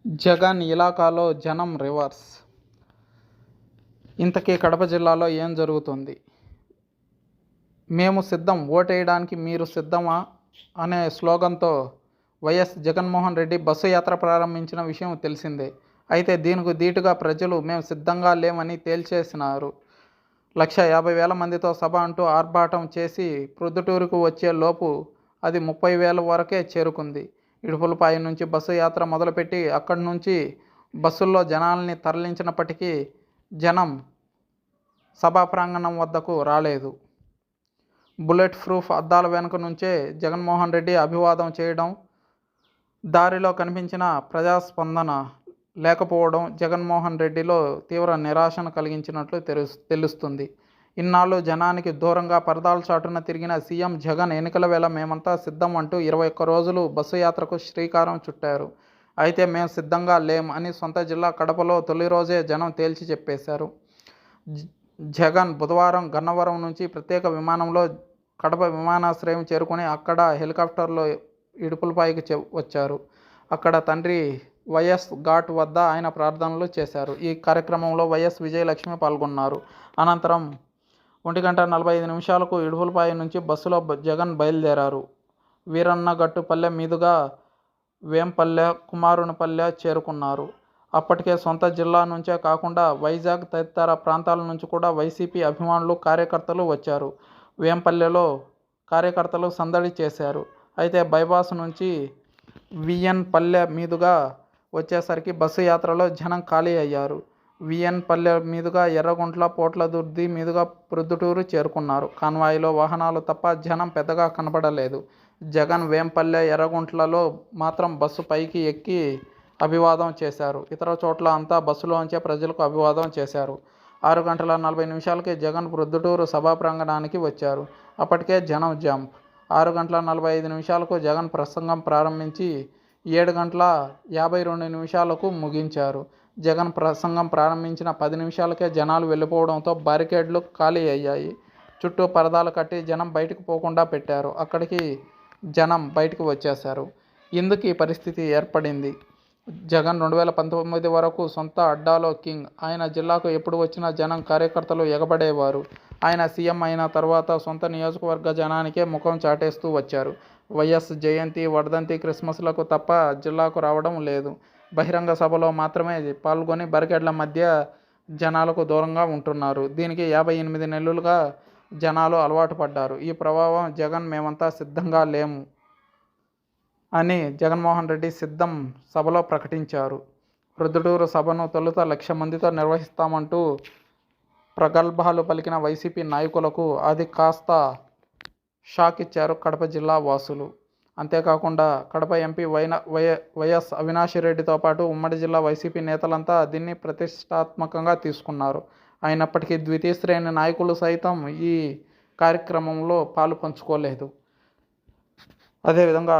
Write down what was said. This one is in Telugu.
జగన్ ఇలాకాలో జనం రివర్స్. ఇంతకీ కడప జిల్లాలో ఏం జరుగుతుంది? మేము సిద్ధం, ఓటేయడానికి మీరు సిద్ధమా అనే స్లోగన్తో వైఎస్ జగన్మోహన్ రెడ్డి బస్సు యాత్ర ప్రారంభించిన విషయం తెలిసిందే. అయితే దీనికి ధీటుగా ప్రజలు మేము సిద్ధంగా లేమని తేల్చేసినారు. 1,50,000 మందితో సభ అంటూ ఆర్భాటం చేసి ప్రొద్దుటూరుకు వచ్చే లోపు అది 30,000 వరకే చేరుకుంది. ఇడుపులపాయ నుంచి బస్సు యాత్ర మొదలుపెట్టి అక్కడి నుంచి బస్సుల్లో జనాల్ని తరలించినప్పటికీ జనం సభా ప్రాంగణం వద్దకు రాలేదు. బుల్లెట్ ప్రూఫ్ అద్దాల వెనుక నుంచే జగన్మోహన్ రెడ్డి అభివాదం చేయడం, దారిలో కనిపించిన ప్రజాస్పందన లేకపోవడం జగన్మోహన్ రెడ్డిలో తీవ్ర నిరాశను కలిగించినట్లు తెలుస్తుంది. ఇన్నాళ్ళు జనానికి దూరంగా పరదాల చాటున తిరిగిన సీఎం జగన్ ఎన్నికల వేళ మేమంతా సిద్ధం అంటూ 21 రోజులు బస్సు యాత్రకు శ్రీకారం చుట్టారు. అయితే మేము సిద్ధంగా లేం అని సొంత జిల్లా కడపలో తొలి రోజే జనం తేల్చి చెప్పేశారు. జగన్ బుధవారం గన్నవరం నుంచి ప్రత్యేక విమానంలో కడప విమానాశ్రయం చేరుకుని అక్కడ హెలికాప్టర్లో ఇడుపులపాయకి వచ్చారు. అక్కడ తండ్రి వైఎస్ ఘాట్ వద్ద ఆయన ప్రార్థనలు చేశారు. ఈ కార్యక్రమంలో వైఎస్ విజయలక్ష్మి పాల్గొన్నారు. అనంతరం 1:45 ఇడుపులపాయ నుంచి బస్సులో జగన్ బయలుదేరారు. వీరన్నగట్టుపల్లె మీదుగా వేంపల్లె, కుమారునిపల్లె చేరుకున్నారు. అప్పటికే సొంత జిల్లా నుంచే కాకుండా వైజాగ్ తదితర ప్రాంతాల నుంచి కూడా వైసీపీ అభిమానులు, కార్యకర్తలు వచ్చారు. వేంపల్లెలో కార్యకర్తలు సందడి చేశారు. అయితే బైపాస్ నుంచి విఎన్ పల్లె మీదుగా వచ్చేసరికి బస్సు యాత్రలో జనం ఖాళీ అయ్యారు. విఎన్ పల్లె మీదుగా ఎర్రగుంట్ల, పోట్లదుర్తి మీదుగా ప్రొద్దుటూరు చేరుకున్నారు. కాన్వాయ్లో వాహనాలు తప్ప జనం పెద్దగా కనబడలేదు. జగన్ వేంపల్లె, ఎర్రగుంట్లలో మాత్రం బస్సు పైకి ఎక్కి అభివాదం చేశారు. ఇతర చోట్ల అంతా బస్సులోంచే ప్రజలకు అభివాదం చేశారు. 6:40 జగన్ ప్రొద్దుటూరు సభా ప్రాంగణానికి వచ్చారు. అప్పటికే జనం జంప్. 6:45 జగన్ ప్రసంగం ప్రారంభించి 7:52 ముగించారు. జగన్ ప్రసంగం ప్రారంభించిన 10 నిమిషాలకే జనాలు వెళ్ళిపోవడంతో బారికేడ్లు ఖాళీ అయ్యాయి. చుట్టూ పరదాలు కట్టి జనం బయటకు పోకుండా పెట్టారు. అక్కడికి జనం బయటకు వచ్చేశారు. ఎందుకు ఈ పరిస్థితి ఏర్పడింది? జగన్ 2019 వరకు సొంత అడ్డాలో కింగ్. ఆయన జిల్లాకు ఎప్పుడు వచ్చినా జనం, కార్యకర్తలు ఎగబడేవారు. ఆయన సీఎం అయిన తర్వాత సొంత నియోజకవర్గ జనానికే ముఖం చాటేస్తూ వచ్చారు. వైఎస్ జయంతి, వర్ధంతి, క్రిస్మస్లకు తప్ప జిల్లాకు రావడం లేదు. బహిరంగ సభలో మాత్రమే పాల్గొని బారికేడ్ల మధ్య జనాలకు దూరంగా ఉంటున్నారు. దీనికి 58 నెలలుగా జనాలు అలవాటు పడ్డారు. ఈ ప్రభావం జగన్ మేమంతా సిద్ధంగా లేము అని జగన్మోహన్ రెడ్డి సిద్ధం సభలో ప్రకటించారు. ప్రొద్దుటూరు సభను తొలుత 1,00,000 మందితో నిర్వహిస్తామంటూ ప్రగల్భాలు పలికిన వైసీపీ నాయకులకు అది కాస్త షాక్ ఇచ్చారు కడప జిల్లా వాసులు. అంతేకాకుండా కడప ఎంపీ వైఎస్ అవినాష్రెడ్డితో పాటు ఉమ్మడి జిల్లా వైసీపీ నేతలంతా దీన్ని ప్రతిష్టాత్మకంగా తీసుకున్నారు. అయినప్పటికీ ద్వితీయ శ్రేణి నాయకులు సైతం ఈ కార్యక్రమంలో పాలు పంచుకోలేదు. అదేవిధంగా